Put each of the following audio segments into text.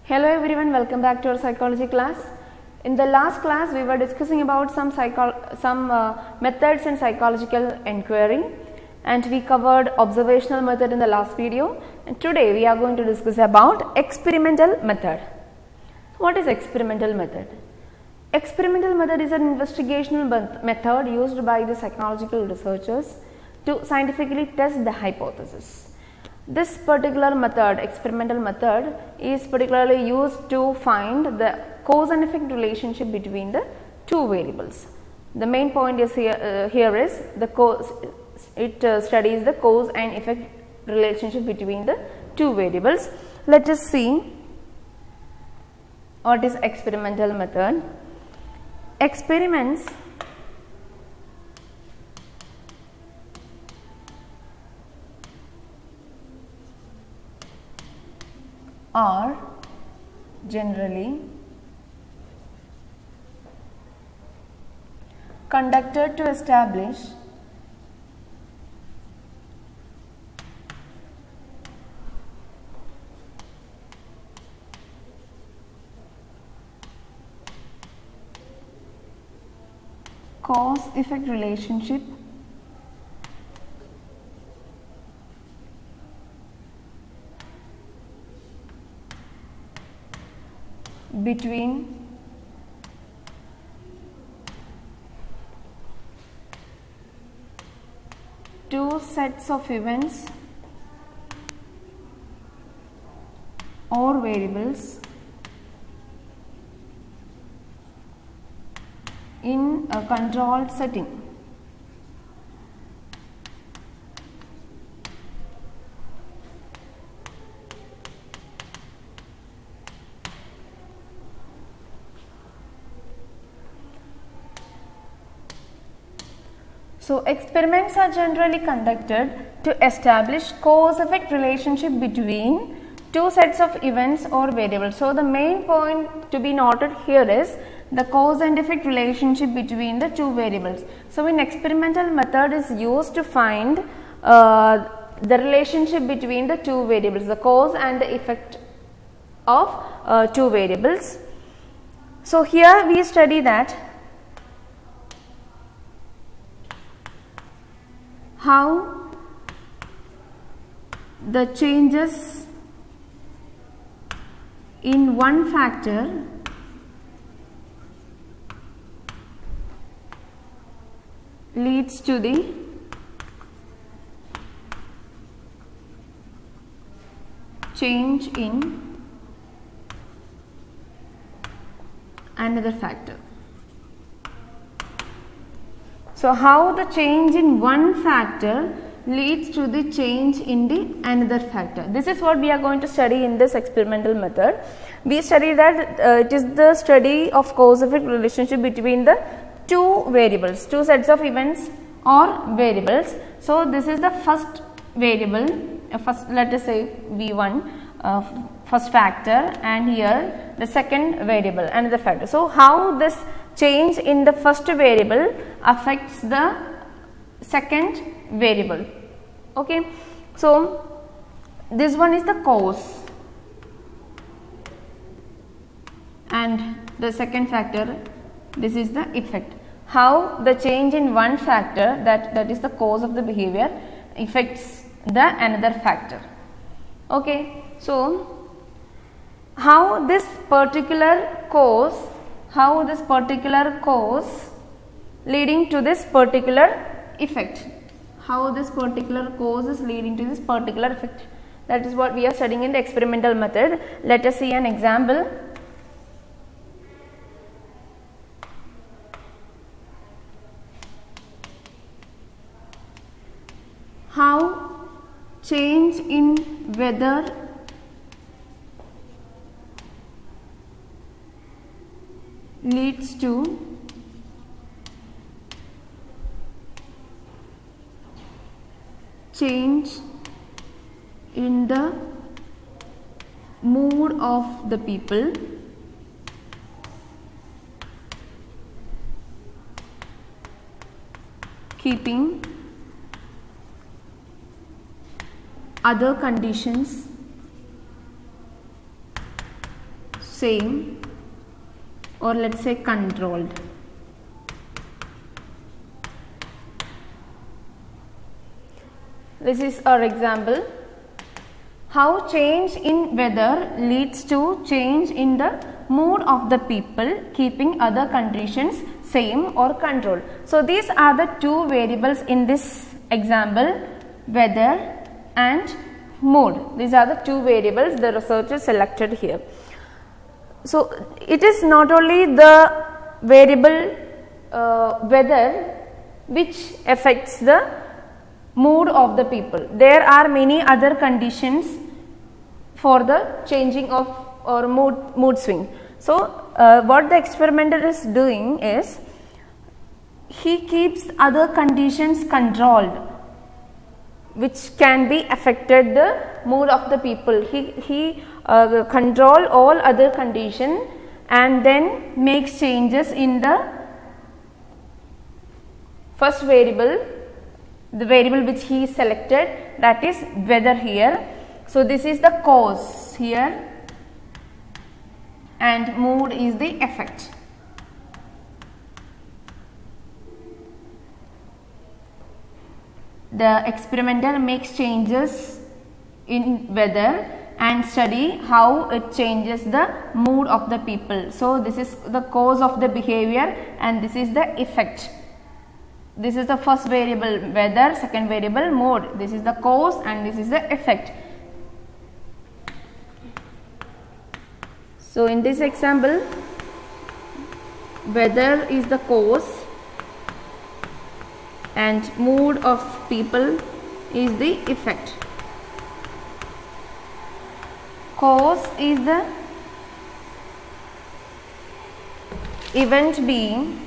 Hello everyone, welcome back to our psychology class. In the last class, we were discussing about some methods in psychological enquiry, and we covered observational method in the last video. And today we are going to discuss about experimental method. What is experimental method? Experimental method is an investigational method used by the psychological researchers to scientifically test the hypothesis. This particular method, experimental method, is particularly used to find the cause and effect relationship between the two variables. The main point is here is the cause. It studies the cause and effect relationship between the two variables. Let us see what is experimental method. Experiments are generally conducted to establish cause-effect relationship between two sets of events or variables in a controlled setting. So, experiments are generally conducted to establish cause-effect relationship between two sets of events or variables. So, the main point to be noted here is the cause and effect relationship between the two variables. So, in experimental method is used to find the relationship between the two variables, the cause and the effect of two variables. So, here we study that how the changes in one factor leads to the change in another factor. So, how the change in one factor leads to the change in the another factor. This is what we are going to study in this experimental method. We study that it is the study of cause-effect relationship between the two variables, two sets of events or variables. So, this is the first variable, first let us say V1, first factor, and here the second variable, another factor. So, how this change in the first variable affects the second variable. Okay. So, this one is the cause and the second factor, this is the effect. How the change in one factor, that is the cause of the behavior, affects the another factor. Okay. So, how this particular cause leading to this particular effect, how this particular cause is leading to this particular effect, that is what we are studying in the experimental method. Let us see an example. How change in weather leads to change in the mood of the people keeping other conditions same, or let's say controlled. This is our example. How change in weather leads to change in the mood of the people, keeping other conditions same or controlled. So these are the two variables in this example, weather and mood. These are the two variables the researchers selected here. So it is not only the variable weather which affects the mood of the people. There are many other conditions for the changing of or mood swing. So what the experimenter is doing is he keeps other conditions controlled which can be affected the mood of the people. He control all other conditions and then makes changes in the first variable, the variable which he selected, that is weather here. So this is the cause here and mood is the effect. The experimenter makes changes in weather and study how it changes the mood of the people. So this is the cause of the behavior and this is the effect. This is the first variable weather, second variable mood. This is the cause and this is the effect. So in this example, weather is the cause and mood of people is the effect. Cause is the event being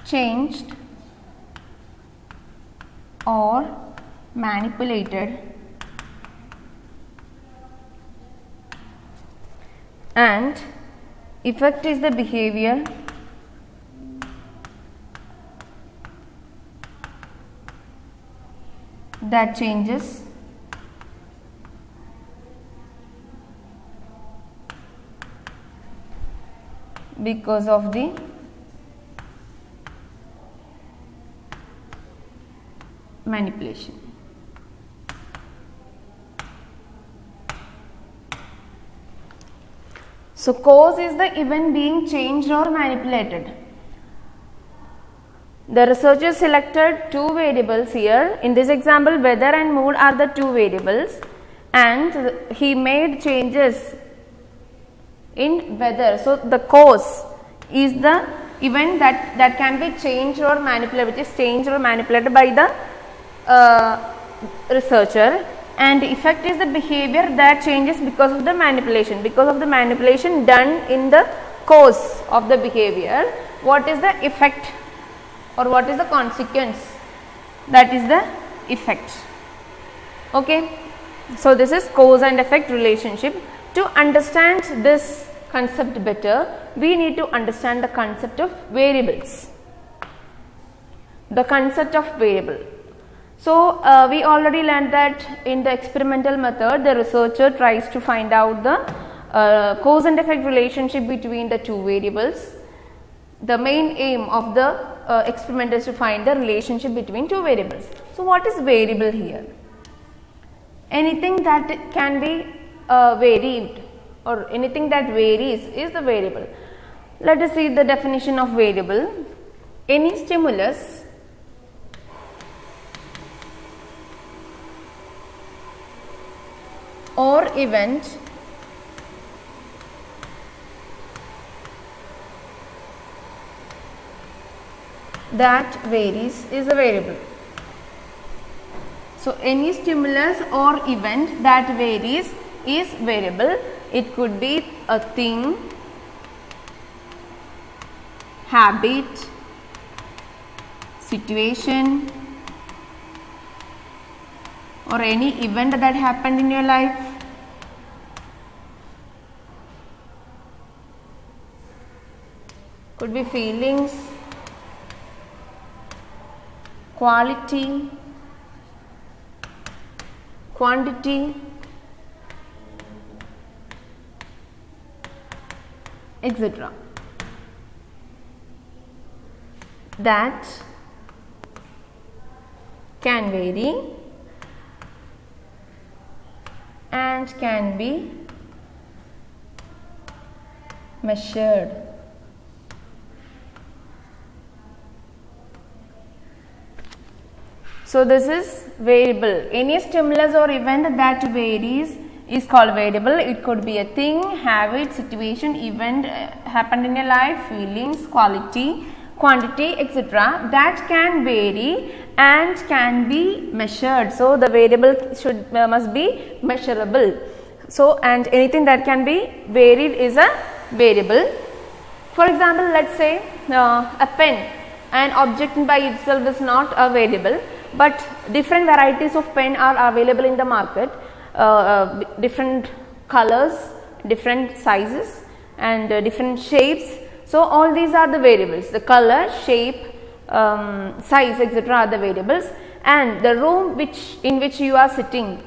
changed or manipulated, and effect is the behavior that changes because of the manipulation. So cause is the event being changed or manipulated. The researchers selected two variables here. In this example, weather and mood are the two variables, and he made changes in weather. So the cause is the event that can be changed or manipulated, which is changed or manipulated by the researcher, and effect is the behavior that changes because of the manipulation. Because of the manipulation done in the cause of the behavior, what is the effect or what is the consequence? That is the effect. Okay. So this is cause and effect relationship. To understand this concept better, we need to understand the concept of variables. The concept of variable. So we already learned that in the experimental method, the researcher tries to find out the cause and effect relationship between the two variables. The main aim of the experiment is to find the relationship between two variables. So what is variable here? Anything that can be varied or anything that varies is the variable. Let us see the definition of variable. Any stimulus or event that varies is a variable. So any stimulus or event that varies is variable. It could be a thing, habit, situation, or any event that happened in your life. Could be feelings, quality, quantity, etc. that can vary and can be measured. So this is variable. Any stimulus or event that varies is called variable. It could be a thing, habit, situation, event, happened in a life, feelings, quality, quantity, etc. that can vary and can be measured. So the variable must be measurable. So and anything that can be varied is a variable. For example, let's say a pen, an object by itself is not a variable, but different varieties of pen are available in the market, different colors, different sizes and different shapes. So all these are the variables, the color, shape, size, etc. are the variables, and the room in which you are sitting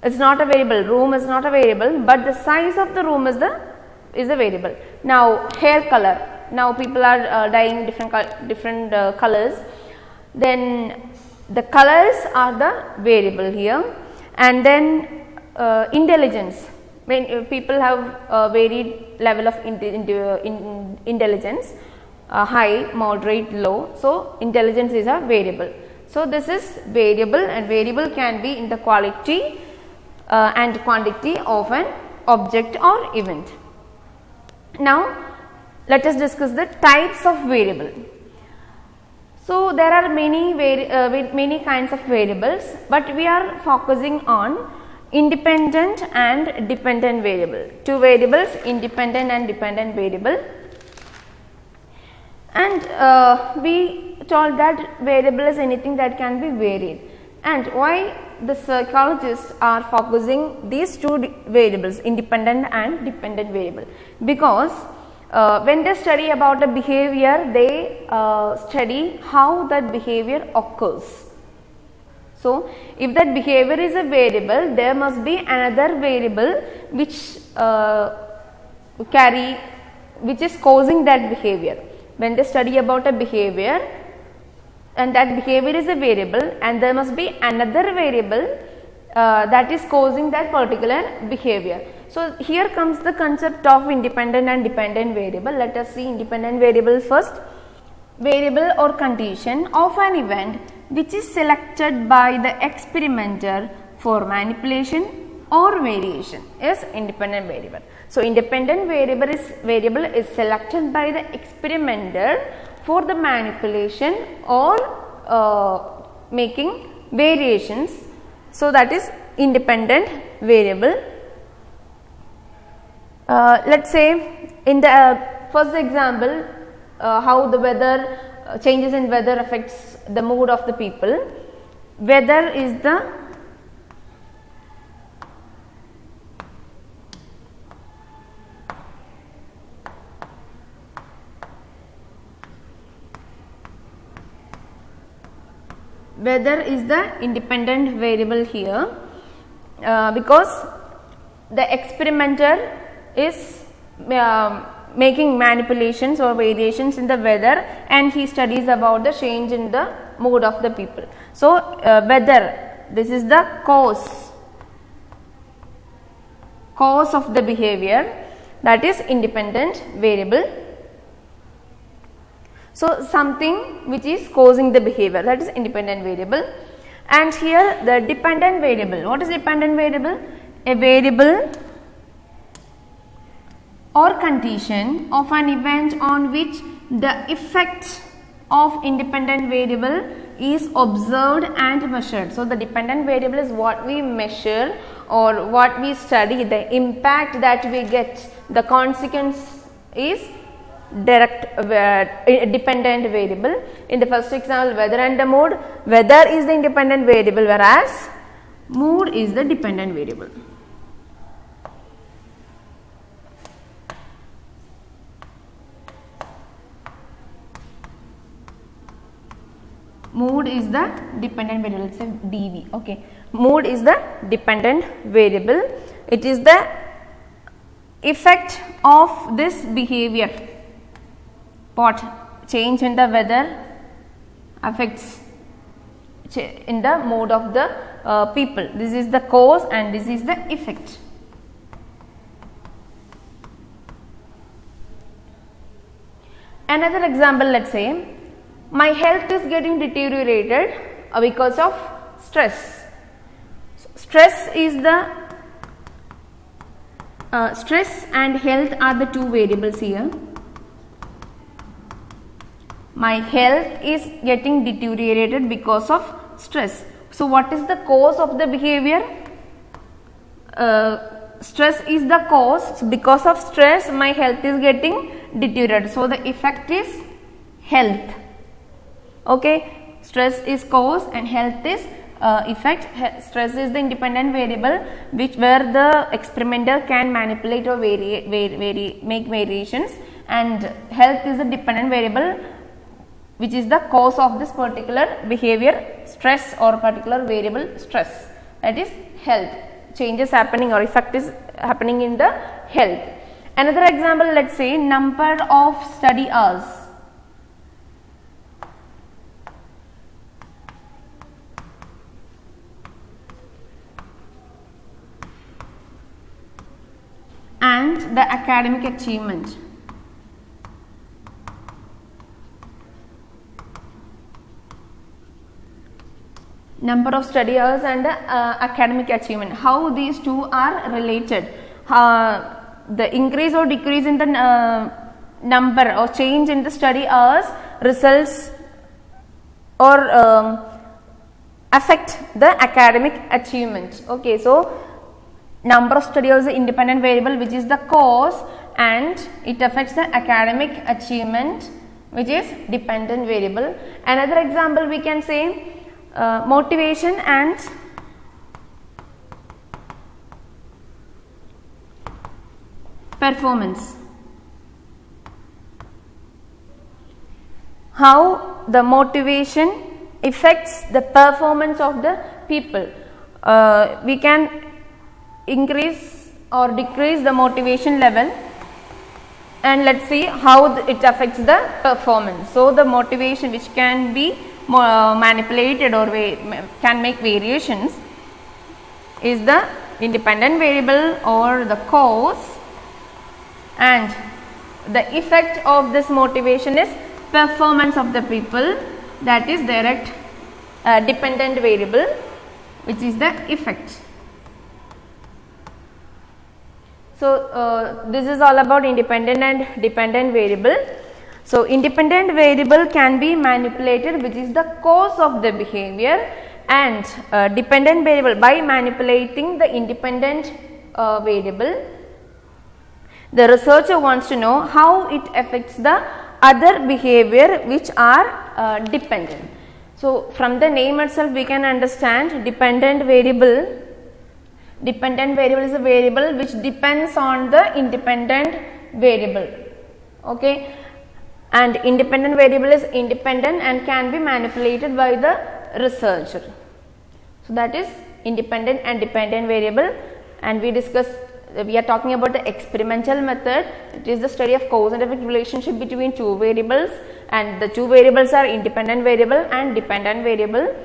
is not a variable. Room is not a variable, but the size of the room is a variable. Now hair color, now people are dyeing different colors, then the colors are the variable here. And then intelligence, when people have a varied level of intelligence, high, moderate, low, so intelligence is a variable. So this is variable, and variable can be in the quality and quantity of an object or event. Now let us discuss the types of variable. So there are many kinds of variables, but we are focusing on independent and dependent variable. Two variables, independent and dependent variable. And we told that variable is anything that can be varied. And why the psychologists are focusing these two variables, independent and dependent variable? Because when they study about a behavior, they study how that behavior occurs. So if that behavior is a variable, there must be another variable which is causing that behavior. When they study about a behavior and that behavior is a variable, and there must be another variable that is causing that particular behavior. So here comes the concept of independent and dependent variable. Let us see independent variable first. Variable or condition of an event which is selected by the experimenter for manipulation or variation is independent variable. So independent variable is selected by the experimenter for the manipulation or making variations. So that is independent variable. Let's say in the first example, how the weather changes in weather affects the mood of the people. Weather is the independent variable here, because the experimenter is making manipulations or variations in the weather, and he studies about the change in the mood of the people. So weather, this is the cause of the behavior, that is independent variable. So something which is causing the behavior, that is independent variable. And here the dependent variable. What is dependent variable? A variable or condition of an event on which the effect of independent variable is observed and measured. So the dependent variable is what we measure or what we study, the impact that we get, the consequence is dependent variable. In the first example, weather and the mood, weather is the independent variable, whereas mood is the dependent variable. Mood is the dependent variable. Let's say dv. Okay, mood is the dependent variable. It is the effect of this behavior. What change in the weather affects in the mood of the people. This is the cause and this is the effect. Another example, let's say my health is getting deteriorated because of stress. Stress is the stress and health are the two variables here. My health is getting deteriorated because of stress. So what is the cause of the behavior? Stress is the cause. So because of stress my health is getting deteriorated. So the effect is health. Okay, stress is cause and health is effect. Stress is the independent variable where the experimenter can manipulate or make variations, and health is a dependent variable which is the cause of this particular behavior, stress, or particular variable stress, that is health. Changes happening or effect is happening in the health. Another example, let's say number of study hours. And the academic achievement. Number of study hours and academic achievement. How these two are related? The increase or decrease in the number or change in the study hours results or affect the academic achievement. Okay, so number of study hours is independent variable which is the cause, and it affects the academic achievement which is dependent variable. Another example we can say motivation and performance. How the motivation affects the performance of the people. We can increase or decrease the motivation level, and let's see how it affects the performance. So the motivation which can be manipulated or can make variations is the independent variable or the cause, and the effect of this motivation is performance of the people, that is direct dependent variable which is the effect. So this is all about independent and dependent variable. So independent variable can be manipulated which is the cause of the behavior, and dependent variable by manipulating the independent variable, the researcher wants to know how it affects the other behavior which are dependent. So from the name itself we can understand dependent variable. Dependent variable is a variable which depends on the independent variable. Okay, and independent variable is independent and can be manipulated by the researcher. So that is independent and dependent variable, and we are talking about the experimental method. It is the study of cause and effect relationship between two variables, and the two variables are independent variable and dependent variable.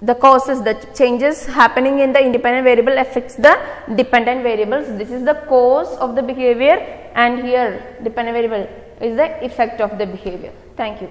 The causes, the changes happening in the independent variable affects the dependent variables. This is the cause of the behavior, and here dependent variable is the effect of the behavior. Thank you.